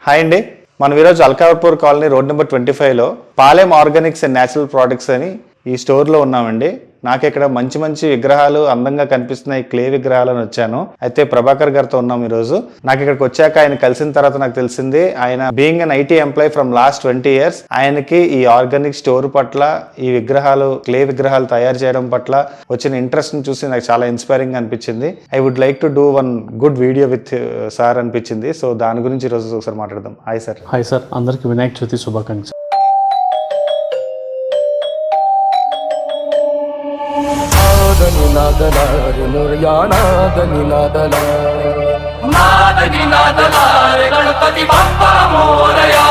Hi అండి, మనం ఈరోజు అల్కాపూర్ కాలనీ రోడ్ నెంబర్ 25లో Palem organics and natural products అని ఈ స్టోర్లో ఉన్నామండి. నాకు ఇక్కడ మంచి మంచి విగ్రహాలు అందంగా కనిపిస్తున్నాయి, క్లే విగ్రహాలను వచ్చాను. అయితే ప్రభాకర్ గారితో ఉన్నాం ఈరోజు. నాకు ఇక్కడికి వచ్చాక ఆయన కలిసిన తర్వాత నాకు తెలిసింది, ఆయన being an IT employee from last 20 years ఆయనకి ఈ ఆర్గానిక్ స్టోర్ పట్ల, ఈ విగ్రహాలు క్లే విగ్రహాలు తయారు చేయడం పట్ల వచ్చిన ఇంట్రెస్ట్ ని చూసి నాకు చాలా ఇన్స్పైరింగ్ అనిపించింది. I would like to do one good video with sir అనిపించింది. సో దాని గురించి ఈరోజు ఒకసారి మాట్లాడదాం. Hi sir. హాయ్ సార్, అందరికీ వినాయక చవితి శుభాకాంక్షలు. गणपति बाप्पा मोरया.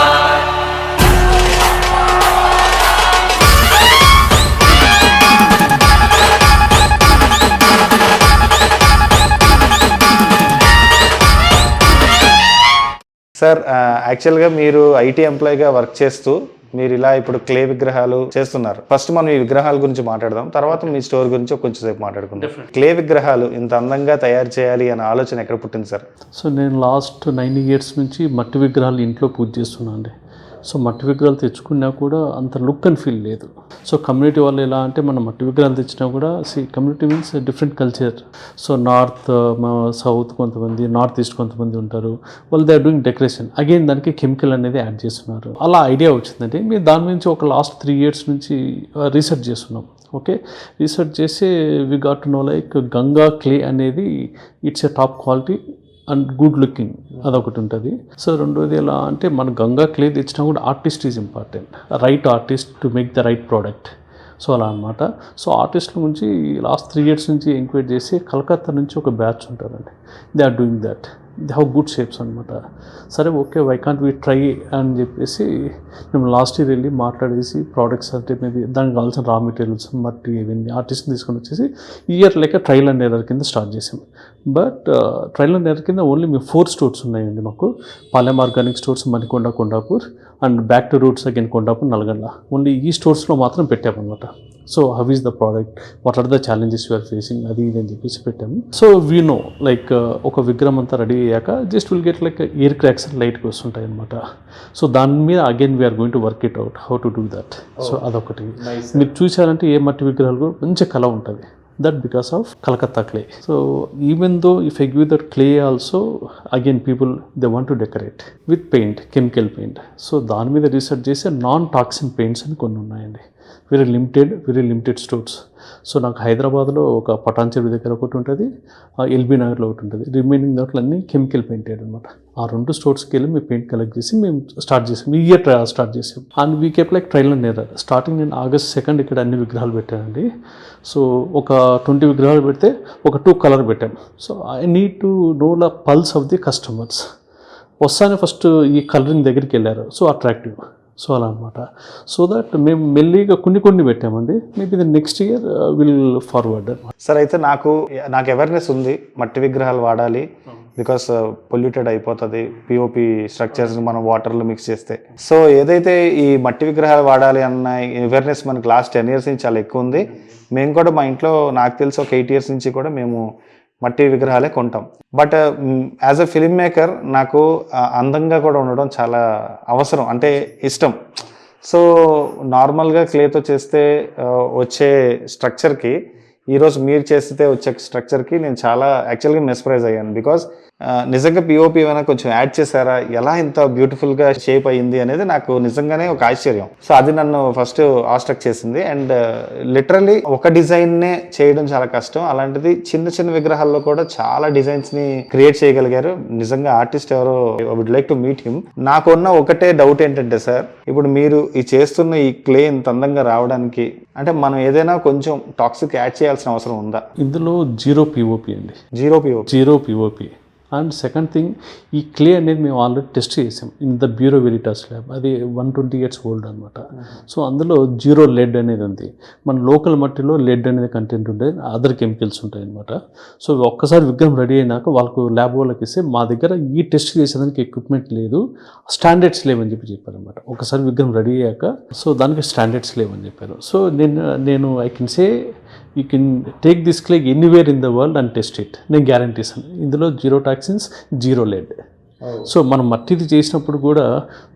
సార్, యాక్చువల్గా మీరు ఐటీ ఎంప్లాయీగా వర్క్ చేస్తూ మీరు ఇలా ఇప్పుడు క్లే విగ్రహాలు చేస్తున్నారు. ఫస్ట్ మనం ఈ విగ్రహాల గురించి మాట్లాడదాం, తర్వాత మీ స్టోర్ గురించి కొంచెం సేపు మాట్లాడుకుందాం. క్లే విగ్రహాలు ఇంత అందంగా తయారు చేయాలి అనే ఆలోచన ఎక్కడ పుట్టింది సార్? సో నేను లాస్ట్ 9 years నుంచి మట్టి విగ్రహాలు ఇంట్లో పూజ చేస్తున్నాను అండి. సో మట్టి విగ్రహాలు తెచ్చుకున్నా కూడా అంత లుక్ అండ్ ఫీల్ లేదు. సో కమ్యూనిటీ వాళ్ళు ఎలా అంటే, మనం మట్టి విగ్రహాలు తెచ్చినా కూడా community means different culture. So north, south కొంతమంది, నార్త్ ఈస్ట్ కొంతమంది ఉంటారు. వాళ్ళు they are doing decoration. Again దానికి కెమికల్ అనేది యాడ్ చేస్తున్నారు. అలా ఐడియా వచ్చిందండి. మేము దాని నుంచి ఒక లాస్ట్ 3 years నుంచి రీసెర్చ్ చేస్తున్నాం. ఓకే, రీసెర్చ్ చేసి we got to know like Ganga clay అనేది it's a top quality and good looking, అదొకటి ఉంటుంది. సో రెండోది ఎలా అంటే, మన గంగా క్లే తెచ్చినా కూడా artist is important, right artist to make the right product. So అలా అనమాట. సో ఆర్టిస్ట్ల నుంచి లాస్ట్ 3 years నుంచి ఎంక్వైరీ చేసి కలకత్తా నుంచి ఒక బ్యాచ్ ఉంటారండి. They are doing that, they have good shapes అనమాట. సరే okay, why can't we try అని చెప్పేసి మేము లాస్ట్ ఇయర్ వెళ్ళి మాట్లాడేసి ప్రోడక్ట్స్ అంటే మేబీ దానికి కావాల్సిన రా మెటీరియల్స్, మట్టి, ఇవన్నీ ఆర్టిస్ట్ని తీసుకొని వచ్చేసి year like trial and error కింద స్టార్ట్ చేసాం. బట్ ట్రయల్ అండ్ ఎర్రర్ కింద ఓన్లీ మేము 4 stores ఉన్నాయండి మాకు. Palem organic stores, Manikonda, Kondapur, and back to roots again Kondapur, Nalgonda. Only ఈ స్టోర్స్లో మాత్రం పెట్టామన్నమాట. So how is the product, what are the challenges you're facing, అది ఇది అని చెప్పేసి పెట్టాము. సో వీ నో లైక్ ఒక విగ్రహం అంతా రెడీ అయ్యాక just will get like air cracks లైట్కి వస్తుంటాయి అనమాట. సో దాని మీద again we're going to work it out how to do that. So అదొకటి. మీరు చూసారంటే ఏ మట్టి విగ్రహాలు కూడా మంచి కళ ఉంటుంది. That because of Calcutta clay. So even though if I give that clay also, again people they want to decorate with paint, chemical paint. So దాని మీద రీసెర్చ్ చేసి నాన్ టాక్సిన్ పెయింట్స్ అని కొన్ని ఉన్నాయండి. Very limited stores. సో నాకు హైదరాబాద్లో ఒక పటాన్ చెరువు దగ్గర ఒకటి ఉంటుంది, ఎల్బీ నగర్లో ఒకటి ఉంటుంది. రిమైనింగ్ దాంట్లో అన్నీ కెమికల్ పెయింటెడ్ అనమాట. ఆ 2 స్టోర్స్కి వెళ్ళి మేము పెయింట్ కలెక్ట్ చేసి మేము స్టార్ట్ చేసాం. ఈ ఇయర్ స్టార్ట్ చేసాం. And we kept like trial and error. Starting నేను August 2nd ఇక్కడ అన్ని విగ్రహాలు పెట్టానండి. సో ఒక 20 విగ్రహాలు పెడితే ఒక 2 కలర్ పెట్టాం. So I need to know the pulse of the customers. వస్తానే ఫస్ట్ ఈ కలరింగ్ దగ్గరికి వెళ్ళారు. So attractive. సో అలా అనమాట. సో దట్ మేము మెల్లిగా కొన్ని పెట్టామండి. Maybe the next year will forward. Sir, అయితే నాకు అవేర్నెస్ ఉంది, మట్టి విగ్రహాలు వాడాలి, బికాస్ పొల్యూటెడ్ అయిపోతుంది పిఓపి స్ట్రక్చర్స్ని మనం వాటర్లో మిక్స్ చేస్తే. సో ఏదైతే ఈ మట్టి విగ్రహాలు వాడాలి అన్న అవేర్నెస్ మనకి లాస్ట్ 10 years నుంచి చాలా ఎక్కువ ఉంది. మేము కూడా మా ఇంట్లో నాకు తెలిసి ఒక 8 years నుంచి కూడా మేము మట్టి విగ్రహాలే కొంటాం. But as a film maker నాకు అందంగా కూడా ఉండడం చాలా అవసరం, అంటే ఇష్టం. సో నార్మల్గా క్లేతో చేస్తే వచ్చే స్ట్రక్చర్కి, ఈరోజు మీరు చేస్తే వచ్చే స్ట్రక్చర్కి నేను చాలా యాక్చువల్గా మెస్ప్రైజ్ అయ్యాను. బికాజ్ నిజంగా పిఓపి ఏమైనా కొంచెం యాడ్ చేశారా, ఎలా ఇంత బ్యూటిఫుల్గా షేప్ అయ్యింది అనేది నాకు నిజంగానే ఒక ఆశ్చర్యం. సో అది నన్ను ఫస్ట్ ఆస్ట్రక్ చేసింది. అండ్ లిటరలీ ఒక డిజైన్నే చేయడం చాలా కష్టం, అలాంటిది చిన్న విగ్రహాల్లో కూడా చాలా డిజైన్స్ని క్రియేట్ చేయగలిగారు. నిజంగా ఆర్టిస్ట్ ఎవరో, I would like to meet him. నాకున్న ఒకటే డౌట్ ఏంటంటే సార్, ఇప్పుడు మీరు ఈ చేస్తున్న ఈ క్లే ఇంత అందంగా రావడానికి అంటే మనం ఏదైనా కొంచెం టాక్సిక్ యాడ్ చేయాల్సిన అవసరం ఉందా? ఇందులో 0 POP అండి. 0 POP. అండ్ సెకండ్ థింగ్, ఈ క్లే అనేది మేము ఆల్రెడీ టెస్ట్ చేసాం in the bureau Veritas lab. అది 120 years old అనమాట. సో అందులో 0 lead అనేది ఉంది. మన లోకల్ మట్టిలో lead అనేది కంటెంట్ ఉంటుంది, అదర్ కెమికల్స్ ఉంటాయి అనమాట. సో ఒక్కసారి విగ్రహం రెడీ అయినాక వాళ్ళకు ల్యాబ్ వాళ్ళకి ఇస్తే, మా దగ్గర ఈ టెస్ట్ చేసేదానికి ఎక్విప్మెంట్ లేదు, స్టాండర్డ్స్ లేవని చెప్పారనమాట. ఒకసారి విగ్రహం రెడీ అయ్యాక సో దానికి స్టాండర్డ్స్ లేవని చెప్పారు. సో నేను I can say you can take this clay anywhere in the world and test it. నేను గ్యారంటీ ఇస్తాను, ఇందులో 0 టాక్సిన్స్, 0 lead. సో మనం మట్టిది చేసినప్పుడు కూడా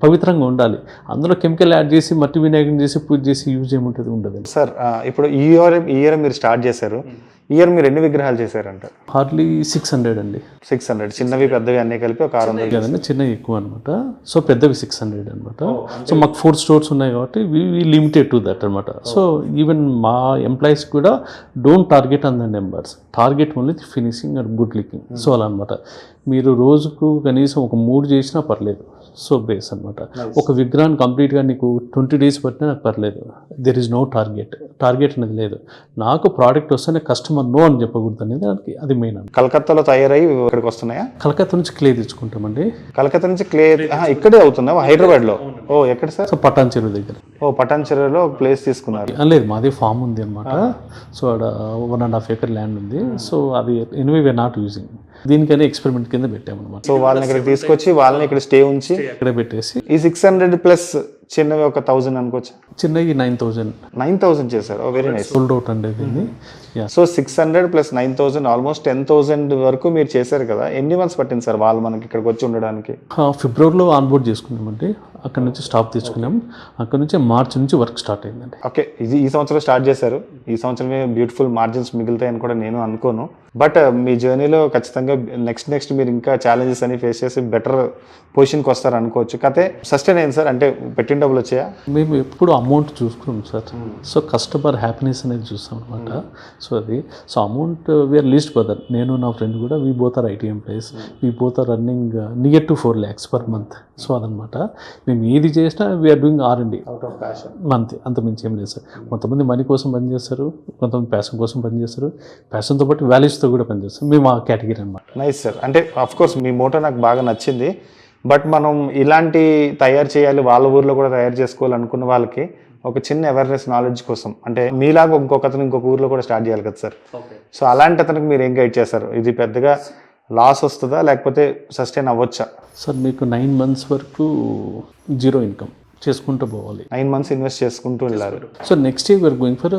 పవిత్రంగా ఉండాలి. అందులో కెమికల్ యాడ్ చేసి మట్టి వినాయకుని చేసి పూజ చేసి యూజ్ ఏముంటుంది ఉండదు. సార్ ఇప్పుడు ఈ ఇయర్ మీరు స్టార్ట్ చేశారు, ఈ ఇయర్ మీరు ఎన్ని విగ్రహాలు చేశారంటారు? హార్డ్లీ 600 అండి. 600 చిన్నవి పెద్దవి అన్నీ కలిపి ఒక 600 కదండి, చిన్నవి ఎక్కువ అనమాట. సో పెద్దవి 600 అనమాట. సో మాకు 4 స్టోర్స్ ఉన్నాయి కాబట్టి వి లిమిటెడ్ టు దట్ అనమాట. సో ఈవెన్ మా ఎంప్లాయీస్ కూడా don't target on the numbers, target only finishing and good looking. So అలా అనమాట. మీరు రోజుకు కనీసం ఒక 3 చేసినా పర్లేదు. సో బేస్ అనమాట. ఒక విగ్రహాన్ని కంప్లీట్గా నీకు 20 days పట్టినా నాకు పర్లేదు. దెర్ ఈజ్ నో టార్గెట్ అనేది లేదు. నాకు ప్రోడక్ట్ వస్తేనే కస్టమర్ నో అని చెప్పకూడదు అనేది దానికి అది మెయిన్ అండి. కలకత్తాలో తయారయ్యి ఇక్కడికి వస్తున్నాయా? కలకత్తా నుంచి క్లే తెచ్చుకుంటామండి. కలకత్తా నుంచి క్లే ఇక్కడే అవుతుందా? హైదరాబాద్లో? ఓ ఎక్కడ సార్? సో పటాన్ చెరువు దగ్గర. ఓ పటాన్ చెరువులో ప్లేస్ తీసుకున్నారు? లేదు, మాది ఫామ్ ఉంది అనమాట. సో అక్కడ 1.5 acre ల్యాండ్ ఉంది. సో అది ఎనివే వీఆర్ నాట్ యూజింగ్, దీనికైనా ఎక్స్పెరిమెంట్ కింద పెట్టామన్నమాట. సో వాళ్ళని ఇక్కడ తీసుకొచ్చి వాళ్ళని ఇక్కడ స్టే ఉంచి ఇక్కడ పెట్టేసి ఈ 600 ప్లస్ చిన్నవి ఒక 1000 అనుకోవచ్చు. చిన్నవి 9,000 చేశారు. ఓ వెరీ నైస్. సోల్డ్ అవుట్ అండి దీన్ని. సో 600 ప్లస్ 9,000 ఆల్మోస్ట్ 10,000 వరకు మీరు చేశారు కదా. ఎన్ని మంత్స్ పట్టింది సార్ వాళ్ళు మనకి ఇక్కడికి వచ్చి ఉండడానికి? ఫిబ్రవరిలో ఆన్బోర్డ్ చేసుకున్నామండి. అక్కడ నుంచి స్టాప్ తెచ్చుకున్నాం. అక్కడ నుంచి మార్చి నుంచి వర్క్ స్టార్ట్ అయిందండి. ఓకే, ఇది ఈ సంవత్సరం స్టార్ట్ చేశారు. ఈ సంవత్సరమే బ్యూటిఫుల్ మార్జిన్స్ మిగులుతాయని కూడా నేను అనుకోను. బట్ మీ జర్నీలో ఖచ్చితంగా నెక్స్ట్ మీరు ఇంకా ఛాలెంజెస్ అని ఫేస్ చేసి బెటర్ పొజిషన్కి వస్తారు అనుకోవచ్చు. కతే సస్టైన్ అయింది సార్, అంటే పెట్టిన డబ్బులు వచ్చాయా? మేము ఎప్పుడు అమౌంట్ చూసుకున్నాం సార్. సో కస్టమర్ హ్యాపీనెస్ అనేది చూస్తాం అనమాట. సో అది so amount we are least bother. నేను నా ఫ్రెండ్ కూడా we both are IT employees. We both are running near to 4 lakhs per month. So అదనమాట. మేము ఏది చేసినా వీఆర్ డూయింగ్ R&D అంతే, అంత మించి ఏం లేదు సార్. కొంతమంది మనీ కోసం పనిచేస్తారు, కొంతమంది ప్యాషన్ కోసం పనిచేస్తారు, ప్యాషన్తో పాటు వాల్యూస్తో కూడా పనిచేస్తారు. మేము ఆ కేటగిరీ అనమాట. Nice sir. అంటే కోర్స్ మీ మోటో నాకు బాగా నచ్చింది. బట్ మనం ఇలాంటి తయారు చేయాలి, వాళ్ళ ఊర్లో కూడా తయారు చేసుకోవాలి అనుకున్న వాళ్ళకి ఒక చిన్న అవేర్నెస్ నాలెడ్జ్ కోసం, అంటే మీలాగా ఇంకొక ఊర్లో కూడా స్టార్ట్ చేయాలి కదా సార్. సో అలాంటి అతనికి మీరు ఏం గైడ్ చేస్తారు? ఇది పెద్దగా లాస్ వస్తుందా లేకపోతే సస్టైన్ అవ్వచ్చా? సార్ మీకు 9 months వరకు 0 income చేసుకుంటూ పోవాలి. 9 months ఇన్వెస్ట్ చేసుకుంటూ వెళ్ళారు. So next year we are going for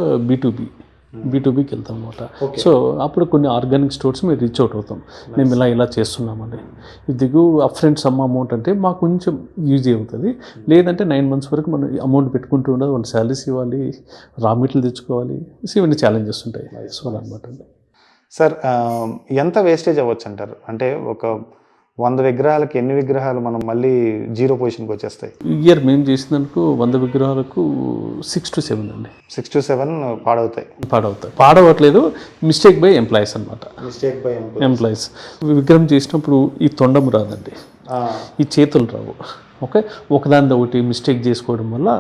B2Bకి వెళ్తాం అనమాట. సో అప్పుడు కొన్ని ఆర్గానిక్ స్టోర్స్ మేము రీచ్ అవుట్ అవుతాం. మేము ఇలా చేస్తున్నామండి. ఇది అప్ ఫ్రంట్ సమ్ అమౌంట్ అంటే మాకు కొంచెం ఈజీ అవుతుంది. లేదంటే 9 months వరకు మనం అమౌంట్ పెట్టుకుంటూ ఉండదు. వాళ్ళ శాలరీస్ ఇవ్వాలి, రా మెటీరియల్ తెచ్చుకోవాలి. సో ఇవన్నీ ఛాలెంజెస్ ఉంటాయి. సో అనమాట అండి. సార్ ఎంత వేస్టేజ్ అవ్వచ్చు అంటారు? అంటే ఒక 100 విగ్రహాలకి ఎన్ని విగ్రహాలు మనం మళ్ళీ 0 పొజిషన్కి వచ్చేస్తాయి? ఇయర్ మేము చేసినందుకు 100 విగ్రహాలకు 6 to 7 అండి. 6 to 7 పాడవట్లేదు. మిస్టేక్ బై ఎంప్లాయీస్ అనమాట. ఎంప్లాయీస్ విగ్రహం చేసినప్పుడు ఈ తొండం రాదండి, ఈ చేతులు రావు. ఓకే, ఒకదాని ఒకటి మిస్టేక్ చేసుకోవడం వల్ల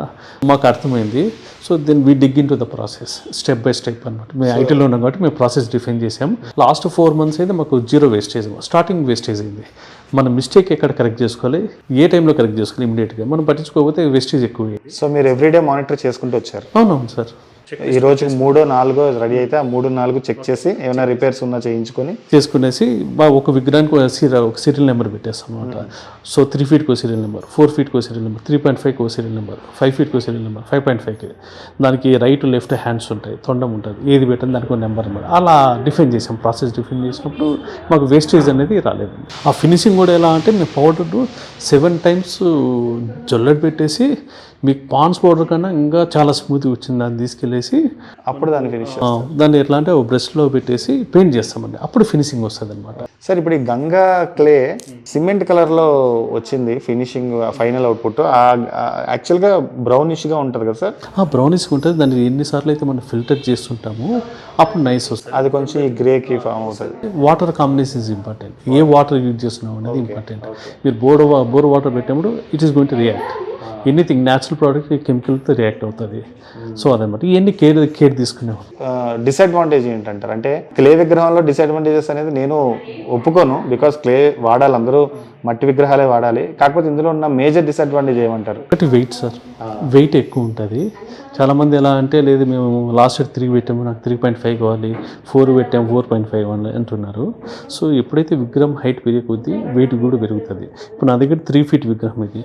మాకు అర్థమైంది. So then we dig in to the process step by step అనమాట. మేము ఐటీలో ఉన్నాం కాబట్టి మేము ప్రాసెస్ డిఫైన్ చేసాం. లాస్ట్ 4 months అయితే మాకు 0 వేస్టేజ్. స్టార్టింగ్ వేస్టేజ్ అయింది. మన మిస్టేక్ ఎక్కడ కరెక్ట్ చేసుకోవాలి, ఏ టైంలో కరెక్ట్ చేసుకోవాలి, ఇమీడియట్గా మనం పట్టించుకోకపోతే వేస్టేజ్ ఎక్కువ. సో మీరు ఎవ్రీడే మానిటర్ చేసుకుంటూ వచ్చారు? అవునవును సార్. ఈ రోజు 3, 4 రెడీ అయితే ఆ 3, 4 చెక్ చేసి ఏమైనా రిపేర్స్ ఉన్నా చేసుకునేసి ఒక విగ్రహానికి ఒక సీరియల్ నెంబర్ పెట్టేస్తాం అనమాట. So 3 feet serial number, 4 feet serial number, 3.5 serial number, 5 feet serial number, 5.5 దానికి రైట్ లెఫ్ట్ హ్యాండ్స్ ఉంటాయి, తొండం ఉంటుంది, ఏది పెట్టండి దానికి ఒక నెంబర్ అనమాట. అలా డిఫైన్ చేసాం. ప్రాసెస్ డిఫైన్ చేసినప్పుడు మాకు వేస్టేజ్ అనేది రాలేదండి. ఆ ఫినిషింగ్ కూడా ఎలా అంటే మేము పౌడర్ 7 times జొల్లెడ్ పెట్టేసి మీకు పాన్స్ పౌడర్ కన్నా ఇంకా చాలా స్మూత్గా వచ్చింది. దాన్ని తీసుకెళ్ళేసి అప్పుడు దాన్ని ఫినిష్ దాన్ని ఎట్లా అంటే బ్రష్లో పెట్టేసి పెయింట్ చేస్తామండి. అప్పుడు ఫినిషింగ్ వస్తుంది అనమాట. సార్ ఇప్పుడు ఈ గంగా క్లే సిమెంట్ కలర్లో వచ్చింది ఫినిషింగ్ ఫైనల్ అవుట్పుట్. యాక్చువల్గా బ్రౌనిష్గా ఉంటుంది కదా సార్? బ్రౌనిష్గా ఉంటుంది. దాన్ని ఎన్నిసార్లు అయితే మనం ఫిల్టర్ చేస్తుంటామో అప్పుడు నైస్ వస్తుంది. అది కొంచెం ఈ గ్రేకి ఫామ్ అవుతుంది. Water combination is important. ఏ వాటర్ యూజ్ చేస్తున్నాం అనేది ఇంపార్టెంట్. మీరు బోర్ వాటర్ పెట్టినప్పుడు it is going to react. Anything natural product కెమికల్తో రియాక్ట్ అవుతుంది. సో అదనమాట. ఇవన్నీ కేర్ తీసుకునేవాళ్ళు. డిసడ్వాంటేజ్ ఏంటంటారు? అంటే క్లే విగ్రహంలో డిసడ్వాంటేజెస్ అనేది నేను ఒప్పుకోను. బికాస్ క్లే వాడాలి, అందరూ మట్టి విగ్రహాలే వాడాలి. కాకపోతే ఇందులో ఉన్న మేజర్ డిసడ్వాంటేజ్ ఏమంటారు? ఒకటి వెయిట్ సార్. వెయిట్ ఎక్కువ ఉంటుంది. చాలామంది ఎలా అంటే లేదు మేము లాస్ట్ ఇయర్ 3 పెట్టాము, నాకు 3.5 కావాలి, 4 పెట్టాము 4.5 అంటున్నారు. సో ఎప్పుడైతే విగ్రహం హైట్ పెరిగే కొద్దీ వెయిట్ కూడా పెరుగుతుంది. ఇప్పుడు నా దగ్గర 3 feet విగ్రహం ఇది.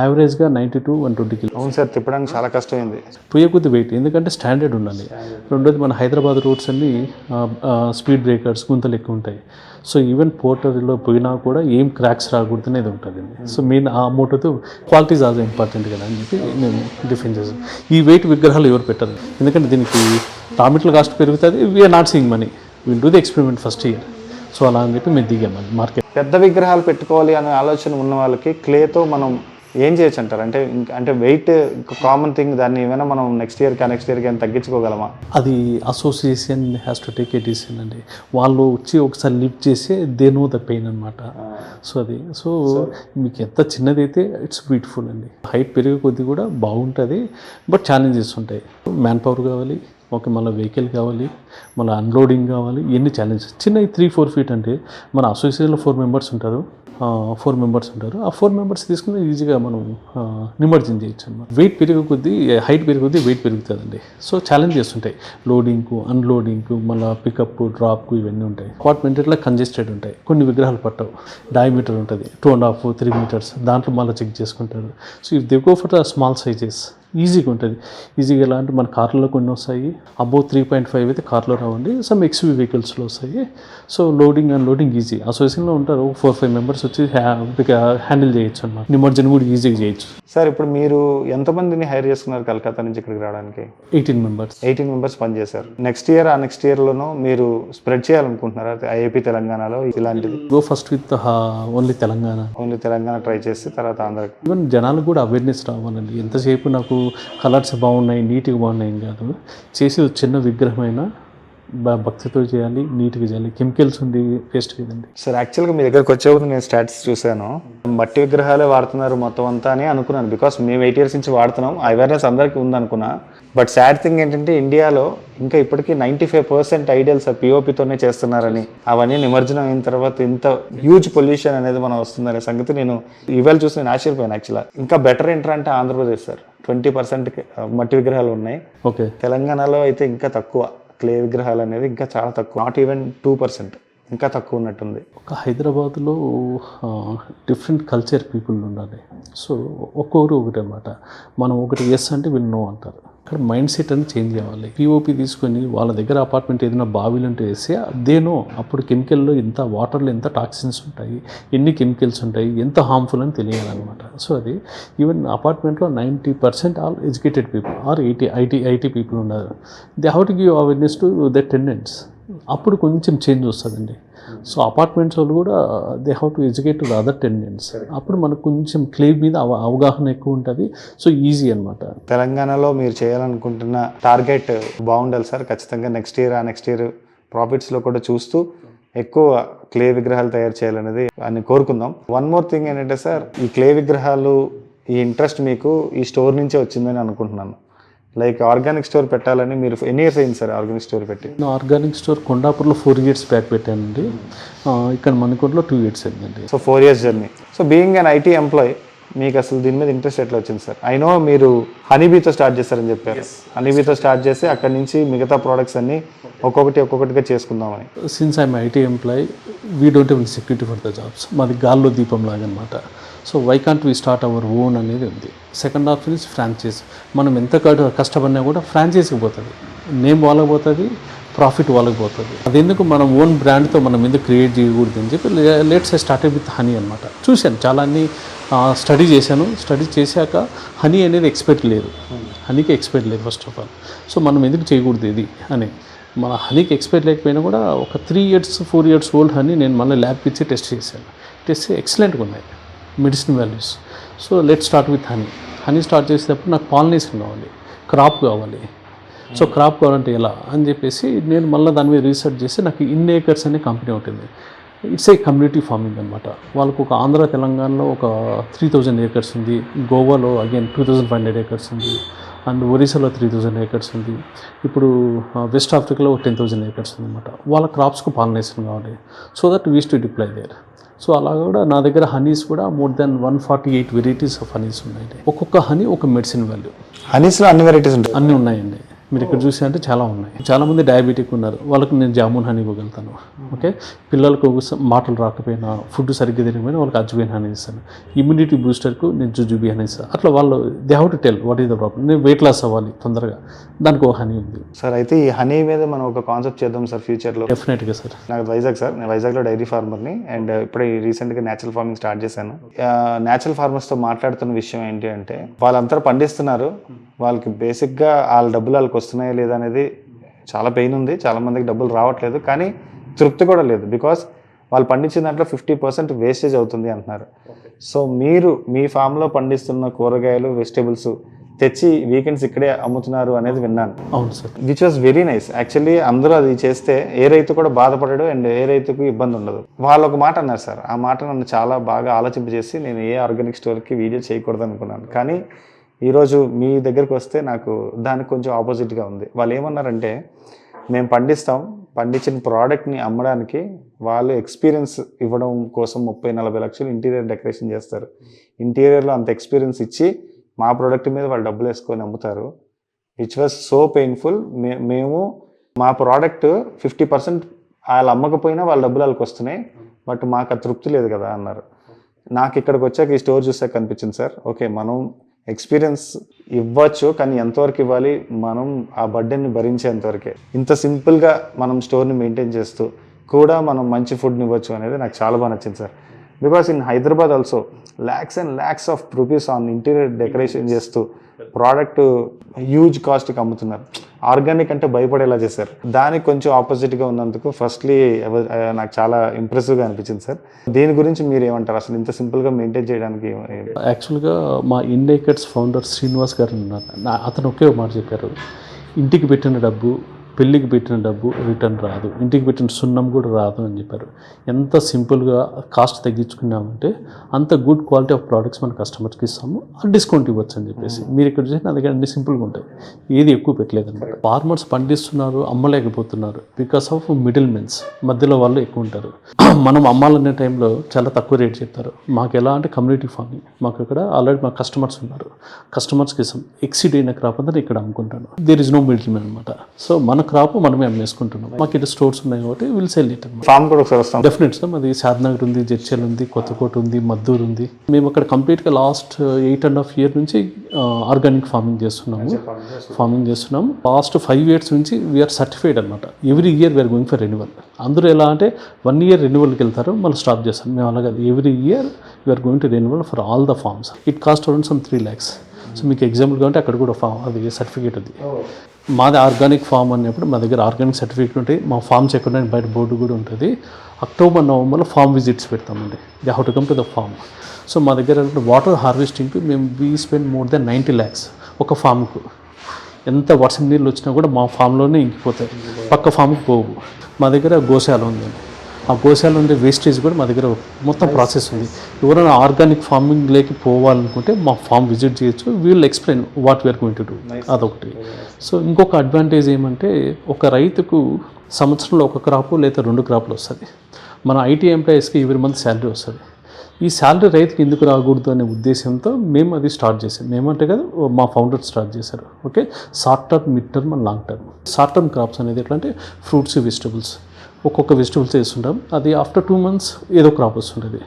యావరేజ్గా 90 to 120 kilos. అవును సార్, తిప్పడానికి చాలా కష్టమైంది. పోయే కొద్ది వెయిట్, ఎందుకంటే స్టాండర్డ్ ఉండాలి. రెండోది మన హైదరాబాద్ రోడ్స్ అన్ని స్పీడ్ బ్రేకర్స్, గుంతలు ఎక్కువ ఉంటాయి. సో ఈవెన్ పోర్టరీలో పోయినా కూడా ఏం క్రాక్స్ రాకూడదు అనేది ఉంటుందండి. సో మెయిన్ ఆ మోటోతో క్వాలిటీస్ ఆల్సో ఇంపార్టెంట్ కదా అని చెప్పి నేను డిఫైన్ చేస్తాను. ఈ వెయిట్ విగ్రహాలు ఎవరు పెట్టరు, ఎందుకంటే దీనికి రా మెటీరియల్ కాస్ట్ పెరుగుతుంది. We are not seeing money, will do the experiment first year. So అలా అని చెప్పి మేము దిగాం మార్కెట్. పెద్ద విగ్రహాలు పెట్టుకోవాలి అనే ఆలోచన ఉన్న వాళ్ళకి క్లేతో మనం ఏం చేయొచ్చు అంటారు? అంటే వెయిట్ కామన్ థింగ్, దాన్ని ఏమైనా మనం నెక్స్ట్ ఇయర్కి ఏమైనా తగ్గించుకోగలమా? అది association has to take a decision అండి. వాళ్ళు వచ్చి ఒకసారి లిఫ్ట్ చేసి దే నో ద పెయిన్ అనమాట. సో అది మీకు ఎంత చిన్నదైతే ఇట్స్ బ్యూటిఫుల్ అండి. హైట్ పెరిగే కొద్దీ కూడా బాగుంటుంది, బట్ ఛాలెంజెస్ ఉంటాయి. మ్యాన్ పవర్ కావాలి, ఓకే, మళ్ళీ వెహికల్ కావాలి, మళ్ళీ అన్లోడింగ్ కావాలి, ఎన్ని ఛాలెంజెస్. చిన్న 3-4 ఫీట్ అంటే మన అసోసియేషన్లో 4 మెంబర్స్ ఉంటారు. ఆ 4 మెంబర్స్ తీసుకుని ఈజీగా మనం నిమజ్జనం చేయొచ్చు అనమాట. వెయిట్ పెరిగే కొద్దీ, హైట్ పెరిగే కొద్దీ వెయిట్ పెరుగుతుందండి. సో ఛాలెంజెస్ ఉంటాయి, లోడింగ్కు, అన్లోడింగ్కు, మళ్ళీ పికప్, డ్రాప్కు, ఇవన్నీ ఉంటాయి. అపార్ట్మెంట్ ఇట్లా కంజెస్టెడ్ ఉంటాయి, కొన్ని విగ్రహాలు పట్టవు. డయామీటర్ ఉంటుంది 2.5-3 మీటర్స్, దాంట్లో మళ్ళీ చెక్ చేసుకుంటారు. So if they go for the small sizes ఈజీగా ఉంటుంది. ఈజీగా ఎలా అంటే మన కార్లలో కొన్ని వస్తాయి, అబోవ్ 3.5 అయితే కార్లో రావండి, సమ్ ఎక్స్వీ వెహికల్స్లో వస్తాయి. So loading unloading easy. అసోసియేషన్లో ఉంటారు 4-5 మెంబర్స్ వచ్చి హ్యాండిల్ చేయొచ్చు అన్నమాట. నిమజ్జనం కూడా ఈజీగా చేయొచ్చు. సార్, ఇప్పుడు మీరు ఎంతమందిని హైర్ చేసుకున్నారు కలకత్తా నుంచి ఇక్కడికి రావడానికి? 18 మెంబర్స్ పనిచేశారు. నెక్స్ట్ ఇయర్లోనూ మీరు స్ప్రెడ్ చేయాలనుకుంటున్నారా ఏపీ తెలంగాణలో ఇలాంటిది? Go first with only Telangana try చేసి తర్వాత ఆంధ్ర. ఈవెన్ జనాలకు కూడా అవేర్నెస్ రావాలండి. ఎంతసేపు నాకు కలర్స్ బాగున్నాయి, నీట్గా బాగున్నాయి కాదు, చేసి చిన్న విగ్రహమైన భక్తితో చేయాలి, నీట్గా చేయాలి. కెమికల్స్ ఉంది వేస్ట్ కదండి. సార్, యాక్చువల్గా మీ దగ్గరకు వచ్చేప్పుడు నేను స్టాట్స్ చూశాను, మట్టి విగ్రహాలే వాడుతున్నారు మొత్తం అంతా అని అనుకున్నాను. బికాస్ మేము 8 years నుంచి వాడుతున్నాం, అవేర్నెస్ అందరికీ ఉందనుకున్నా. బట్ సాడ్ థింగ్ ఏంటంటే ఇండియాలో ఇంకా ఇప్పటికీ 95% ఐడియల్స్ పిఓపితోనే చేస్తున్నారని, అవన్నీ నిమజ్జనం అయిన తర్వాత ఇంత హ్యూజ్ పొల్యూషన్ అనేది మనం వస్తుందనే సంగతి నేను ఇవాళ చూసి నేను ఆశ్చర్యపోయాను. యాక్చువల్గా ఇంకా బెటర్ ఏంటంటే అంటే ఆంధ్రప్రదేశ్ సార్ 20% మట్టి విగ్రహాలు ఉన్నాయి. ఓకే, తెలంగాణలో అయితే ఇంకా తక్కువ. క్లే విగ్రహాలు అనేది ఇంకా చాలా తక్కువ, నాట్ ఈవెన్ 2%, ఇంకా తక్కువ ఉన్నట్టుంది. ఒక హైదరాబాద్లో డిఫరెంట్ కల్చర్ పీపుల్ ఉండాలి. సో ఒక్కొక్కరు ఒకటి అనమాట. మనం ఒకటి ఎస్ అంటే వీళ్ళు నో అంటారు. అక్కడ మైండ్ సెట్ అని చేంజ్ చేయాలి. పిఓపి తీసుకొని వాళ్ళ దగ్గర అపార్ట్మెంట్ ఏదైనా బావిలు అంటే వేస్తే అదేనో అప్పుడు కెమికల్లో ఎంత, వాటర్లో ఎంత టాక్సిన్స్ ఉంటాయి, ఎన్ని కెమికల్స్ ఉంటాయి, ఎంత హార్మ్ఫుల్ అని తెలియాలన్నమాట. సో అది ఈవెన్ అపార్ట్మెంట్లో 90% all educated people are IT people ఉన్నారు. They have to give awareness to the tenants. అప్పుడు కొంచెం చేంజ్ వస్తుందండి. సో అపార్ట్మెంట్స్ వాళ్ళు కూడా they have to educate to the other tenants. అప్పుడు మనకు కొంచెం క్లెయిమ్ మీద అవగాహన ఎక్కువ ఉంటుంది. సో ఈజీ అనమాట. తెలంగాణలో మీరు చేయాలనుకుంటున్న టార్గెట్ బాగుండాలి సార్. ఖచ్చితంగా నెక్స్ట్ ఇయర్ ప్రాఫిట్స్లో కూడా చూస్తూ ఎక్కువ క్లే విగ్రహాలు తయారు చేయాలనేది అని కోరుకుందాం. వన్ మోర్ థింగ్ ఏంటంటే సార్, ఈ క్లే విగ్రహాలు ఈ ఇంట్రెస్ట్ మీకు ఈ స్టోర్ నుంచే వచ్చిందని అనుకుంటున్నాను. లైక్ ఆర్గానిక్ స్టోర్ పెట్టాలని మీరు ఎన్ని ఇయర్స్ అయింది సార్ ఆర్గానిక్ స్టోర్ పెట్టి? నేను ఆర్గానిక్ స్టోర్ కొండాపూర్లో 4 years బ్యాక్ పెట్టానండి. ఇక్కడ మణికొండలో 2 years అయిందండి. So 4 years journey. So being an IT employee మీకు అసలు దీని మీద ఇంట్రెస్ట్ ఎట్లా వచ్చింది సార్? ఐ నో మీరు హనీబీతో స్టార్ట్ చేస్తారని చెప్పారు. హనీబీతో స్టార్ట్ చేసి అక్కడి నుంచి మిగతా ప్రోడక్ట్స్ అన్ని ఒక్కొక్కటిగా చేసుకుందామని. Since I'm IT employee, we don't have security for the jobs. మాది గాల్లో దీపం లాగా అనమాట. So why can't we start our own అనేది ఉంది. Second option is franchise. మనం ఎంత కష్టపడినా కూడా ఫ్రాంచైజీకి పోతుంది, నేమ్ వాళ్ళకి పోతుంది, ప్రాఫిట్ వాళ్ళకి పోతుంది. అదెందుకు మనం ఓన్ బ్రాండ్తో మనం ఎందుకు క్రియేట్ చేయకూడదు అని చెప్పి లెట్స్ స్టార్టెడ్ విత్ హనీ అనమాట. చూశాను చాలా అన్ని స్టడీ చేశాను. స్టడీ చేశాక హనీ అనేది ఎక్స్పెక్ట్ లేదు, హనీకి ఎక్స్పెక్ట్ లేదు ఫస్ట్ ఆఫ్ ఆల్. సో మనం ఎందుకు చేయకూడదు ఇది అని మన హనీకి ఎక్స్పెక్ట్ లేకపోయినా కూడా ఒక 3 years 4 years ఓల్డ్ హనీ నేను మళ్ళీ ల్యాబ్కి ఇచ్చి టెస్ట్ చేశాను. టెస్ట్ ఎక్సలెంట్గా ఉన్నాయి medicine values. So let start with honey start చేసేటప్పుడు నాకు పాలినేషన్ కావాలి, క్రాప్ కావాలి. సో క్రాప్ కావాలంటే ఎలా అని చెప్పేసి నేను మళ్ళీ దాని మీద రీసెర్చ్ చేసి నాకు ఇన్ఏకర్స్ అనే కంపెనీ ఉంటుంది. ఇట్స్ ఏ కమ్యూనిటీ ఫార్మింగ్ అనమాట. వాళ్ళకు ఒక ఆంధ్ర తెలంగాణలో ఒక 3000 acres ఉంది, గోవాలో అగైన్ 2500 acres ఉంది, అండ్ ఒరిస్సాలో 3000 acres ఉంది. ఇప్పుడు వెస్ట్ ఆఫ్రికాలో 10,000 acres ఉంది అనమాట. వాళ్ళ క్రాప్స్కు పాలినేషన్ కావాలి. So that bees to deploy there. So అలా కూడా నా దగ్గర హనీస్ కూడా more than 148 varieties of Honey's ఉన్నాయి. ఒక్కొక్క హనీ ఒక మెడిసిన్ వాల్యూ. హనీస్లో అన్ని వెరైటీస్ ఉంటాయి? అన్నీ ఉన్నాయండి. మీరు ఇక్కడ చూసి అంటే చాలా ఉన్నాయి. చాలామంది డయాబెటిక్ ఉన్నారు, వాళ్ళకి నేను జామున్ హనీ ఇవ్వగలుగుతాను. ఓకే, పిల్లలకు మాటలు రాకపోయినా, ఫుడ్ సరిగ్గా తినకపోయినా వాళ్ళకి అజ్వైన్ హనీ ఇస్తాను. ఇమ్యూనిటీ బూస్టర్కు నేను జుజుబీ హనీ ఇస్తాను. అట్లా వాళ్ళు they have to tell what is the problem. నేను వెయిట్ లాస్ అవ్వాలి తొందరగా, దానికి ఒక హనీ ఉంది సార్. అయితే ఈ హనీ మీద మనం ఒక కాన్సెప్ట్ చేద్దాం సార్ ఫ్యూచర్లో. డెఫినెట్గా సార్. నాకు వైజాగ్ సార్, నేను వైజాగ్లో డైరీ ఫార్మర్ని అండ్ ఇప్పుడే రీసెంట్గా న్యాచురల్ ఫార్మింగ్ స్టార్ట్ చేశాను. న్యాచురల్ ఫార్మర్స్తో మాట్లాడుతున్న విషయం ఏంటి అంటే, వాళ్ళంతా పండిస్తున్నారు, వాళ్ళకి బేసిక్గా వాళ్ళ డబ్బులు వాళ్ళకి వస్తున్నాయా లేదా అనేది చాలా పెయిన్ ఉంది. చాలా మందికి డబ్బులు రావట్లేదు, కానీ తృప్తి కూడా లేదు. బికాస్ వాళ్ళు పండించిన దాంట్లో 50% వేస్టేజ్ అవుతుంది అంటున్నారు. సో మీరు మీ ఫామ్లో పండిస్తున్న కూరగాయలు, వెజిటేబుల్స్ తెచ్చి వీకెండ్స్ ఇక్కడే అమ్ముతున్నారు అనేది విన్నాను. అవును sir. Which was very nice. Actually అందరూ అది చేస్తే ఏ రైతు కూడా బాధపడడు అండ్ ఏ రైతుకు ఇబ్బంది ఉండదు. వాళ్ళు ఒక మాట అన్నారు సార్, ఆ మాట నన్ను చాలా బాగా ఆలోచింపజేసి నేను ఏ ఆర్గానిక్ స్టోర్కి వీడియో చేయకూడదు అనుకున్నాను. కానీ ఈరోజు మీ దగ్గరికి వస్తే నాకు దానికి కొంచెం ఆపోజిట్గా ఉంది. వాళ్ళు ఏమన్నారంటే, మేము పండించిన ప్రోడక్ట్ని అమ్మడానికి వాళ్ళు ఎక్స్పీరియన్స్ ఇవ్వడం కోసం 30-40 లక్షలు ఇంటీరియర్ డెకరేషన్ చేస్తారు. ఇంటీరియర్లో అంత ఎక్స్పీరియన్స్ ఇచ్చి మా ప్రోడక్ట్ మీద వాళ్ళు డబ్బులు వేసుకొని అమ్ముతారు. Which was so painful. మేము మా ప్రోడక్ట్ 50% వాళ్ళు అమ్మకపోయినా వాళ్ళ డబ్బులు వాళ్ళకి వస్తున్నాయి, బట్ మాకు ఆ తృప్తి లేదు కదా అన్నారు. నాకు ఇక్కడికి వచ్చాక ఈ స్టోర్ చూసాక కనిపించింది సార్, ఓకే మనం ఎక్స్పీరియన్స్ ఇవ్వచ్చు, కానీ ఎంతవరకు ఇవ్వాలి, మనం ఆ బర్డెన్ని భరించేంతవరకే. ఇంత సింపుల్గా మనం స్టోర్ని మెయింటైన్ చేస్తూ కూడా మనం మంచి ఫుడ్ని ఇవ్వచ్చు అనేది నాకు చాలా బాగా నచ్చింది sir. Because in Hyderabad also lakhs and lakhs of rupees on interior decoration చేస్తూ ప్రోడక్ట్ హ్యూజ్ కాస్ట్కి అమ్ముతున్నారు. ఆర్గానిక్ అంటే భయపడేలా చేశారు. దానికి కొంచెం ఆపోజిట్గా ఉన్నందుకు ఫస్ట్లీ నాకు చాలా ఇంప్రెసివ్గా అనిపించింది సార్. దీని గురించి మీరు ఏమంటారు, అసలు ఇంత సింపుల్గా మెయింటైన్ చేయడానికి? యాక్చువల్గా మా ఇండైకట్స్ ఫౌండర్ శ్రీనివాస్ గారు ఉన్నారు, అతను ఒకే మాట చెప్పారు, ఇంటికి పెట్టిన డబ్బు, పెళ్ళికి పెట్టిన డబ్బు రిటర్న్ రాదు, ఇంటికి పెట్టిన సున్నం కూడా రాదు అని చెప్పారు. ఎంత సింపుల్గా కాస్ట్ తగ్గించుకున్నామంటే అంత గుడ్ క్వాలిటీ ఆఫ్ ప్రోడక్ట్స్ మన కస్టమర్స్కి ఇస్తాము, డిస్కౌంట్ ఇవ్వచ్చు అని చెప్పేసి. మీరు ఇక్కడ చూసి నా దగ్గర అన్ని సింపుల్గా ఉంటాయి, ఏది ఎక్కువ పెట్టలేదన్నమాట. ఫార్మర్స్ పండిస్తున్నారు, అమ్మలేకపోతున్నారు బికాస్ ఆఫ్ మిడిల్ మెన్స్, మధ్యలో వాళ్ళు ఎక్కువ ఉంటారు. మనం అమ్మాలనే టైంలో చాలా తక్కువ రేట్ చెప్తారు. మాకు ఎలా అంటే కమ్యూనిటీ ఫార్మింగ్, మాకు ఇక్కడ ఆల్రెడీ మా కస్టమర్స్ ఉన్నారు, కస్టమర్స్కి ఇస్తాం. ఎక్సీడ్ అయిన క్రాప్ అంతా ఇక్కడ అమ్ముకుంటాను. There is no middlemen అనమాట. సో మన క్రాప్ మనమే అమ్మేసుకుంటున్నాం. మాకు ఇక్కడ స్టోర్స్ ఉన్నాయి కాబట్టి విల్ సెల్ ఇట్. ఫామ్ కూడా ఒకసారి వస్తాం. Definite sir. మాది షాద్నగర్ ఉంది, జడ్చల్ ఉంది, కొత్తకోట ఉంది, మద్దూరు ఉంది. మేము అక్కడ కంప్లీట్గా లాస్ట్ 8.5 years నుంచి ఆర్గానిక్ ఫార్మింగ్ చేస్తున్నాము. లాస్ట్ 5 years నుంచి వీఆర్ సర్టిఫైడ్ అనమాట. Every year we are going for renewal. అందరూ ఎలా అంటే 1 year రెన్యువల్కి వెళ్తారు, మళ్ళీ స్టాప్ చేస్తాం. మేము అలాగే every year we are going to renewal for all the farms. It cost around some 3 lakhs. So మీకు ఎగ్జాంపుల్గా అంటే అక్కడ కూడా అది సర్టిఫికేట్ అది. మాది ఆర్గానిక్ ఫామ్ అన్నప్పుడు మా దగ్గర ఆర్గానిక్ సర్టిఫికేట్ ఉంటాయి. మా ఫామ్స్ ఎక్కడ బయట బోర్డు కూడా ఉంటుంది. అక్టోబర్, నవంబర్లో ఫామ్ విజిట్స్ పెడతామండి. They have to come to the farm. So మా దగ్గర వాటర్ హార్వెస్టింగ్కి మేము we spend more than 90 lakhs ఒక ఫామ్కు. ఎంత వర్షం నీళ్ళు వచ్చినా కూడా మా ఫామ్లోనే ఇంకిపోతాయి, పక్క ఫామ్కి పోవు. మా దగ్గర గోశాల ఉందండి. ఆ గోశాల ఉండే వేస్టేజ్ కూడా మా దగ్గర మొత్తం ప్రాసెస్ ఉంది. ఎవరైనా ఆర్గానిక్ ఫార్మింగ్లోకి పోవాలనుకుంటే మా ఫామ్ విజిట్ చేయొచ్చు. We'll explain what we are going to do. అదొకటి. సో ఇంకొక అడ్వాంటేజ్ ఏమంటే, ఒక రైతుకు సంవత్సరంలో ఒక క్రాపు లేదా 2 క్రాపులు వస్తుంది. మన ఐటీ ఎంప్లాయీస్కి ఎవ్రీ మంత్ శాలరీ వస్తుంది. ఈ శాలరీ రైతుకి ఎందుకు రాకూడదు అనే ఉద్దేశంతో మేము అది స్టార్ట్ చేసాం. మేమంటే కదా మా ఫౌండర్ స్టార్ట్ చేశారు. Okay, short term, mid term and long term. Short term crops అనేది ఎట్లా అంటే ఫ్రూట్స్, వెజిటబుల్స్, ఒక్కొక్క వెజిటబుల్స్ వేస్తుంటాం. అది ఆఫ్టర్ 2 months ఏదో క్రాప్ వస్తుంటుంది.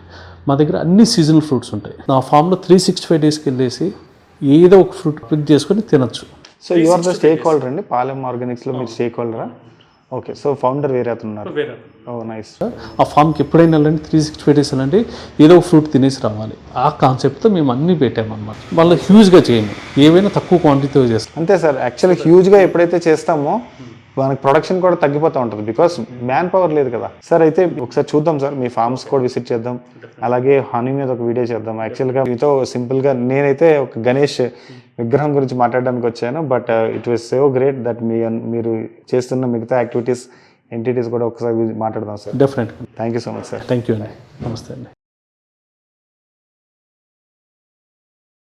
మా దగ్గర అన్ని సీజనల్ ఫ్రూట్స్ ఉంటాయి. నా ఫామ్లో 365 daysకి వెళ్ళేసి ఏదో ఒక ఫ్రూట్ పిక్ చేసుకొని తినచ్చు. So you are the stakeholder అండి పాలెం ఆర్గానిక్స్లో, మీరు స్టేక్ హోల్డరా? ఓకే, సో ఫౌండర్ వేరే అతున్నారు. ఓ నైస్. ఆ ఫామ్కి ఎప్పుడైనా వెళ్ళండి, 365 days వెళ్ళండి, ఏదో ఒక ఫ్రూట్ తినేసి రావాలి. ఆ కాన్సెప్ట్తో మేము అన్నీ పెట్టామన్నమాట. వాళ్ళు హ్యూజ్గా చేయండి, ఏవైనా తక్కువ క్వాంటిటీతో చేస్తాం. అంతే సార్. యాక్చువల్లీ హ్యూజ్గా ఎప్పుడైతే చేస్తామో మనకి ప్రొడక్షన్ కూడా తగ్గిపోతూ ఉంటుంది, బికాస్ మ్యాన్ పవర్ లేదు కదా సార్. అయితే ఒకసారి చూద్దాం సార్, మీ ఫార్మ్స్ కూడా విజిట్ చేద్దాం, అలాగే హనీ మీద ఒక వీడియో చేద్దాం. యాక్చువల్గా మీతో సింపుల్గా నేనైతే ఒక గణేష్ విగ్రహం గురించి మాట్లాడడానికి వచ్చాను, but it was so great that మీరు చేస్తున్న మిగతా యాక్టివిటీస్, ఎంటిటీస్ కూడా ఒకసారి మాట్లాడదాం సార్. డెఫినెట్గా. Thank you so much sir. Thank you అండి. నమస్తే అండి.